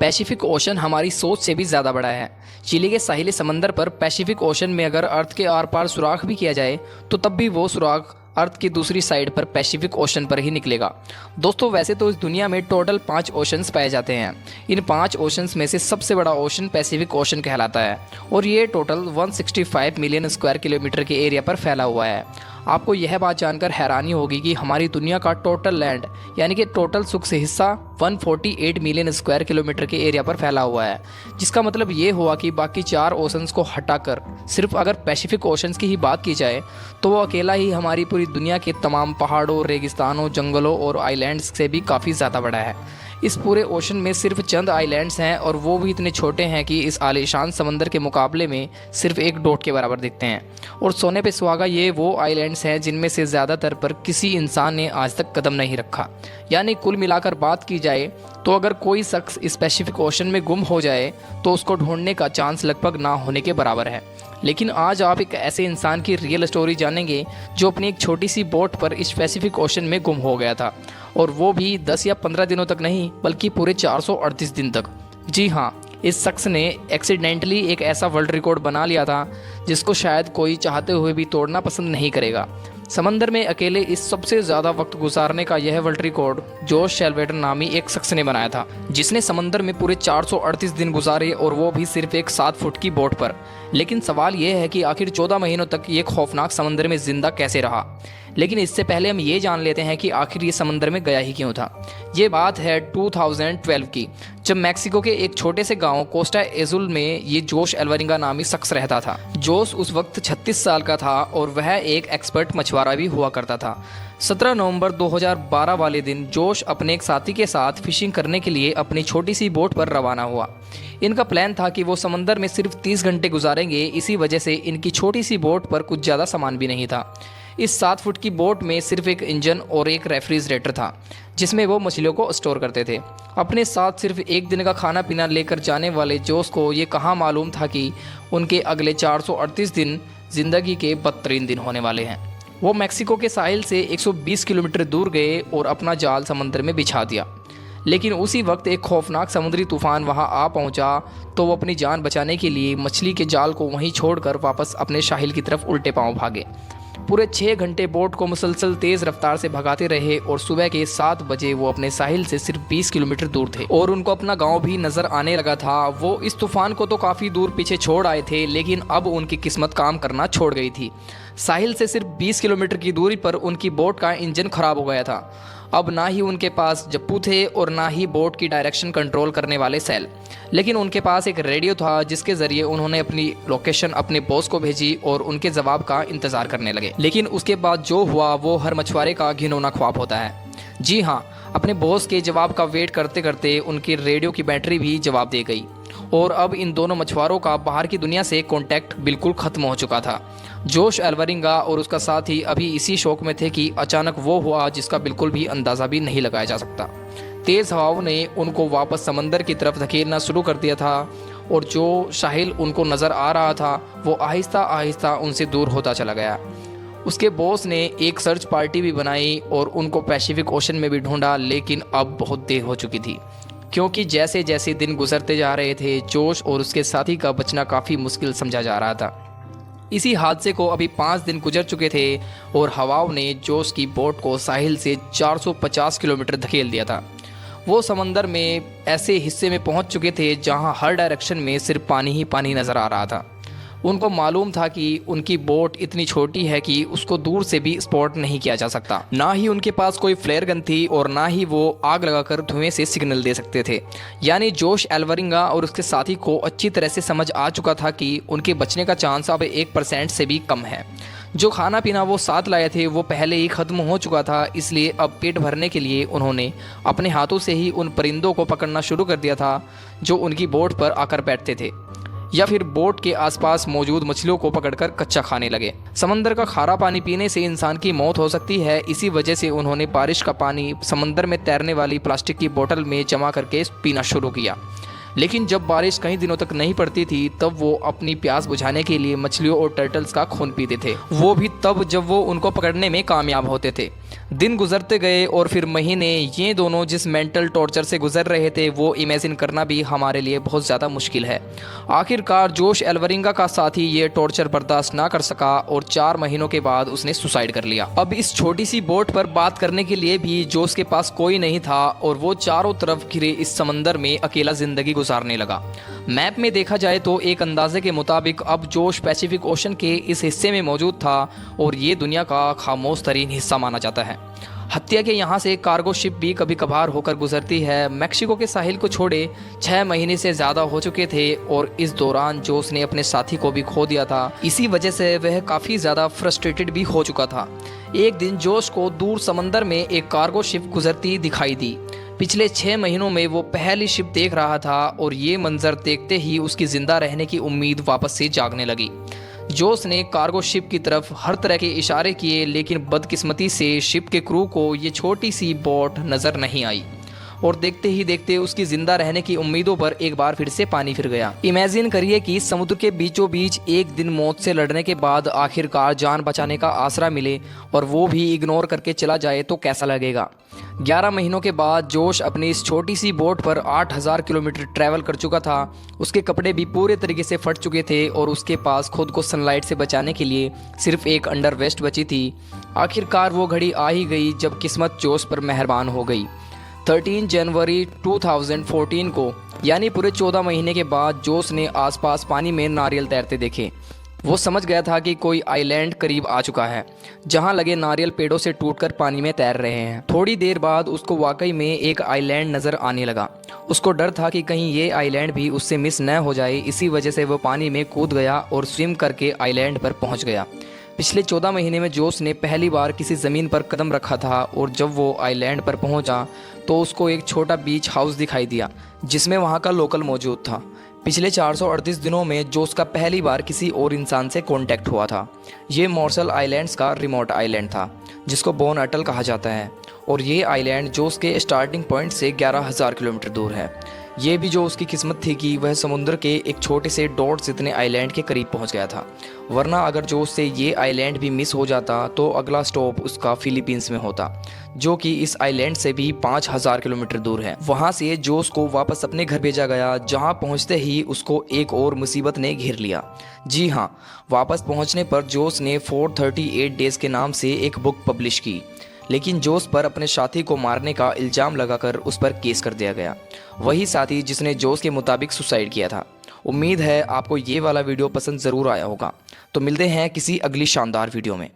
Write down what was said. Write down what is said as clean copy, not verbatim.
Pacific ocean हमारी सोच से भी ज़्यादा बड़ा है। चिली के साहिली समंदर पर पैसिफिक ओशन में अगर अर्थ के आर पार सुराख भी किया जाए तो तब भी वो सुराख अर्थ की दूसरी साइड पर पैसिफिक ओशन पर ही निकलेगा। दोस्तों, वैसे तो इस दुनिया में टोटल 5 ओशंस पाए जाते हैं। इन 5 ओशंस में से सबसे बड़ा ओशन पैसिफिक ओशन कहलाता है और ये टोटल 165 मिलियन स्क्वायर किलोमीटर के एरिया पर फैला हुआ है। आपको यह बात जानकर हैरानी होगी कि हमारी दुनिया का टोटल लैंड यानी कि टोटल सुख से हिस्सा 148 मिलियन स्क्वायर किलोमीटर के एरिया पर फैला हुआ है, जिसका मतलब ये हुआ कि बाकी 4 ओशंस को हटाकर सिर्फ अगर पैसिफिक ओशंस की ही बात की जाए तो वो अकेला ही हमारी पूरी दुनिया के तमाम पहाड़ों, रेगिस्तानों, जंगलों और आइलैंड्स से भी काफ़ी ज़्यादा बड़ा है। इस पूरे ओशन में सिर्फ चंद आइलैंड्स हैं और वो भी इतने छोटे हैं कि इस आलीशान समंदर के मुकाबले में सिर्फ एक डॉट के बराबर दिखते हैं। और सोने पे सुहागा ये वो आइलैंड्स हैं जिनमें से ज़्यादातर पर किसी इंसान ने आज तक कदम नहीं रखा। यानी कुल मिलाकर बात की जाए तो अगर कोई शख्स इस पैसिफिक ओशन में गुम हो जाए तो उसको ढूंढने का चांस लगभग ना होने के बराबर है। लेकिन आज आप एक ऐसे इंसान की रियल स्टोरी जानेंगे जो अपनी एक छोटी सी बोट पर इस पैसिफिक ओशन में गुम हो गया था, और वो भी 10 या 15 दिनों तक नहीं बल्कि पूरे 438 दिन तक। जी हाँ, इस शख्स ने एक्सीडेंटली एक ऐसा वर्ल्ड रिकॉर्ड बना लिया था जिसको शायद कोई चाहते हुए भी तोड़ना पसंद नहीं करेगा। समंदर में अकेले इस सबसे ज़्यादा वक्त गुजारने का यह वर्ल्ड रिकॉर्ड जोश शेल्वेटर नामी एक शख्स ने बनाया था, जिसने समंदर में पूरे 438 दिन गुजारे और वो भी सिर्फ एक 7 फुट की बोट पर। लेकिन सवाल यह है कि आखिर 14 महीनों तक ये खौफनाक समंदर में जिंदा कैसे रहा। लेकिन इससे पहले हम ये जान लेते हैं कि आखिर ये समंदर में गया ही क्यों था। ये बात है 2012 की, जब मैक्सिको के एक छोटे से गांव कोस्टा एजुल में ये जोश एल्वरिंगा नामी शख्स रहता था। जोश उस वक्त 36 साल का था और वह एक एक्सपर्ट मछुआरा भी हुआ करता था। 17 नवंबर 2012 वाले दिन जोश अपने एक साथी के साथ फिशिंग करने के लिए अपनी छोटी सी बोट पर रवाना हुआ। इनका प्लान था कि वो समंदर में सिर्फ 30 घंटे गुजारेंगे, इसी वजह से इनकी छोटी सी बोट पर कुछ ज़्यादा सामान भी नहीं था। इस 7 फुट की बोट में सिर्फ एक इंजन और एक रेफ्रिजरेटर था जिसमें वो मछलियों को स्टोर करते थे। अपने साथ सिर्फ एक दिन का खाना पीना लेकर जाने वाले जोश को ये कहाँ मालूम था कि उनके अगले 438 दिन जिंदगी के बदतरीन दिन होने वाले हैं। वो मैक्सिको के साहिल से 120 किलोमीटर दूर गए और अपना जाल समंदर में बिछा दिया। लेकिन उसी वक्त एक खौफनाक समुद्री तूफान वहां आ पहुंचा तो वो अपनी जान बचाने के लिए मछली के जाल को वहीं छोड़कर वापस अपने साहिल की तरफ उल्टे पांव भागे। पूरे 6 घंटे बोट को मुसलसल तेज़ रफ्तार से भगाते रहे और सुबह के 7 बजे वो अपने साहिल से सिर्फ 20 किलोमीटर दूर थे और उनको अपना गांव भी नज़र आने लगा था। वो इस तूफान को तो काफ़ी दूर पीछे छोड़ आए थे, लेकिन अब उनकी किस्मत काम करना छोड़ गई थी। साहिल से सिर्फ 20 किलोमीटर की दूरी पर उनकी बोट का इंजन खराब हो गया था। अब ना ही उनके पास जप्पू थे और ना ही बोट की डायरेक्शन कंट्रोल करने वाले सेल, लेकिन उनके पास एक रेडियो था जिसके ज़रिए उन्होंने अपनी लोकेशन अपने बॉस को भेजी और उनके जवाब का इंतज़ार करने लगे। लेकिन उसके बाद जो हुआ वो हर मछुआरे का घिनौना ख्वाब होता है। जी हाँ, अपने बॉस के जवाब का वेट करते करते उनकी रेडियो की बैटरी भी जवाब दे गई और अब इन दोनों मछुआरों का बाहर की दुनिया से कॉन्टैक्ट बिल्कुल ख़त्म हो चुका था। जोश एल्वरिंगा और उसका साथी अभी इसी शौक में थे कि अचानक वो हुआ जिसका बिल्कुल भी अंदाज़ा भी नहीं लगाया जा सकता। तेज़ हवाओं ने उनको वापस समंदर की तरफ धकेलना शुरू कर दिया था और जो साहिल उनको नज़र आ रहा था वो आहिस्ता आहिस्ता उनसे दूर होता चला गया। उसके बॉस ने एक सर्च पार्टी भी बनाई और उनको पैसिफिक ओशन में भी ढूंढा, लेकिन अब बहुत देर हो चुकी थी क्योंकि जैसे जैसे दिन गुजरते जा रहे थे जोश और उसके साथी का बचना काफ़ी मुश्किल समझा जा रहा था। इसी हादसे को अभी 5 दिन गुजर चुके थे और हवाओं ने जोश की बोट को साहिल से 450 किलोमीटर धकेल दिया था। वो समंदर में ऐसे हिस्से में पहुंच चुके थे जहां हर डायरेक्शन में सिर्फ पानी ही पानी नज़र आ रहा था। उनको मालूम था कि उनकी बोट इतनी छोटी है कि उसको दूर से भी स्पॉट नहीं किया जा सकता। ना ही उनके पास कोई फ्लेयर गन थी और ना ही वो आग लगाकर धुएं से सिग्नल दे सकते थे। यानी जोश एल्वरिंगा और उसके साथी को अच्छी तरह से समझ आ चुका था कि उनके बचने का चांस अब 1% से भी कम है। जो खाना पीना वो साथ लाए थे वो पहले ही ख़त्म हो चुका था, इसलिए अब पेट भरने के लिए उन्होंने अपने हाथों से ही उन परिंदों को पकड़ना शुरू कर दिया था जो उनकी बोट पर आकर बैठते थे, या फिर बोट के आसपास मौजूद मछलियों को पकड़कर कच्चा खाने लगे। समंदर का खारा पानी पीने से इंसान की मौत हो सकती है, इसी वजह से उन्होंने बारिश का पानी समंदर में तैरने वाली प्लास्टिक की बोतल में जमा करके पीना शुरू किया। लेकिन जब बारिश कई दिनों तक नहीं पड़ती थी तब वो अपनी प्यास बुझाने के लिए मछलियों और टर्टल्स का खून पीते थे, वो भी तब जब वो उनको पकड़ने में कामयाब होते थे। दिन गुजरते गए और फिर महीने, ये दोनों जिस मेंटल टॉर्चर से गुजर रहे थे वो इमेजिन करना भी हमारे लिए बहुत ज़्यादा मुश्किल है। आखिरकार जोश एल्वरिंगा का साथी ये टॉर्चर बर्दाश्त ना कर सका और 4 महीनों के बाद उसने सुसाइड कर लिया। अब इस छोटी सी बोट पर बात करने के लिए भी जोश के पास कोई नहीं था और वो चारों तरफ घिरे इस समंदर में अकेला ज़िंदगी गुजारने लगा। मैप में देखा जाए तो एक अंदाजे के मुताबिक अब जोश पैसिफिक ओशन के इस हिस्से में मौजूद था और ये दुनिया का खामोश तरीन हिस्सा माना जाता है। हत्या के यहाँ से कार्गो शिप भी कभी कभार होकर गुजरती है। मैक्सिको के साहिल को छोड़े 6 महीने से ज़्यादा हो चुके थे और इस दौरान जोश ने अपने साथी को भी खो दिया था। इसी वजह से वह काफ़ी ज़्यादा फ्रस्ट्रेटेड भी हो चुका था। एक दिन जोश को दूर समंदर में एक कार्गो शिप गुजरती दिखाई दी। पिछले 6 महीनों में वो पहली शिप देख रहा था और ये मंजर देखते ही उसकी ज़िंदा रहने की उम्मीद वापस से जागने लगी। जोश ने कार्गो शिप की तरफ हर तरह के इशारे किए, लेकिन बदकिस्मती से शिप के क्रू को ये छोटी सी बोट नज़र नहीं आई और देखते ही देखते उसकी ज़िंदा रहने की उम्मीदों पर एक बार फिर से पानी फिर गया। इमेजिन करिए कि समुद्र के बीचों बीच एक दिन मौत से लड़ने के बाद आखिरकार जान बचाने का आसरा मिले और वो भी इग्नोर करके चला जाए तो कैसा लगेगा। 11 महीनों के बाद जोश अपनी इस छोटी सी बोट पर 8000 किलोमीटर ट्रैवल कर चुका था। उसके कपड़े भी पूरे तरीके से फट चुके थे और उसके पास खुद को सनलाइट से बचाने के लिए सिर्फ एक अंडर वेस्ट बची थी। आखिरकार वो घड़ी आ ही गई जब किस्मत जोश पर मेहरबान हो गई। 13 जनवरी 2014 को, यानी पूरे 14 महीने के बाद, जोश ने आसपास पानी में नारियल तैरते देखे। वो समझ गया था कि कोई आइलैंड करीब आ चुका है जहां लगे नारियल पेड़ों से टूटकर पानी में तैर रहे हैं। थोड़ी देर बाद उसको वाकई में एक आइलैंड नज़र आने लगा। उसको डर था कि कहीं ये आइलैंड भी उससे मिस न हो जाए, इसी वजह से वो पानी में कूद गया और स्विम करके आइलैंड पर पहुंच गया। पिछले 14 महीने में जोश ने पहली बार किसी ज़मीन पर कदम रखा था और जब वो आइलैंड पर पहुंचा तो उसको एक छोटा बीच हाउस दिखाई दिया जिसमें वहां का लोकल मौजूद था। पिछले 438 दिनों में जोश का पहली बार किसी और इंसान से कांटेक्ट हुआ था। ये मार्शल आइलैंड्स का रिमोट आइलैंड था जिसको बोन अटल कहा जाता है और ये आइलैंड जोश के स्टार्टिंग पॉइंट से 11,000 किलोमीटर दूर है। ये भी जो उसकी किस्मत थी कि वह समुद्र के एक छोटे से डॉट जितने आइलैंड के करीब पहुंच गया था, वरना अगर जोश से ये आइलैंड भी मिस हो जाता तो अगला स्टॉप उसका फिलीपींस में होता, जो कि इस आइलैंड से भी 5000 किलोमीटर दूर है। वहां से जोश को वापस अपने घर भेजा गया, जहां पहुंचते ही उसको एक और मुसीबत ने घेर लिया। जी हाँ, वापस पहुंचने पर जोश ने 438 डेज के नाम से एक बुक पब्लिश की, लेकिन जोश पर अपने साथी को मारने का इल्ज़ाम लगाकर उस पर केस कर दिया गया। वही साथी जिसने जोश के मुताबिक सुसाइड किया था। उम्मीद है आपको ये वाला वीडियो पसंद ज़रूर आया होगा। तो मिलते हैं किसी अगली शानदार वीडियो में।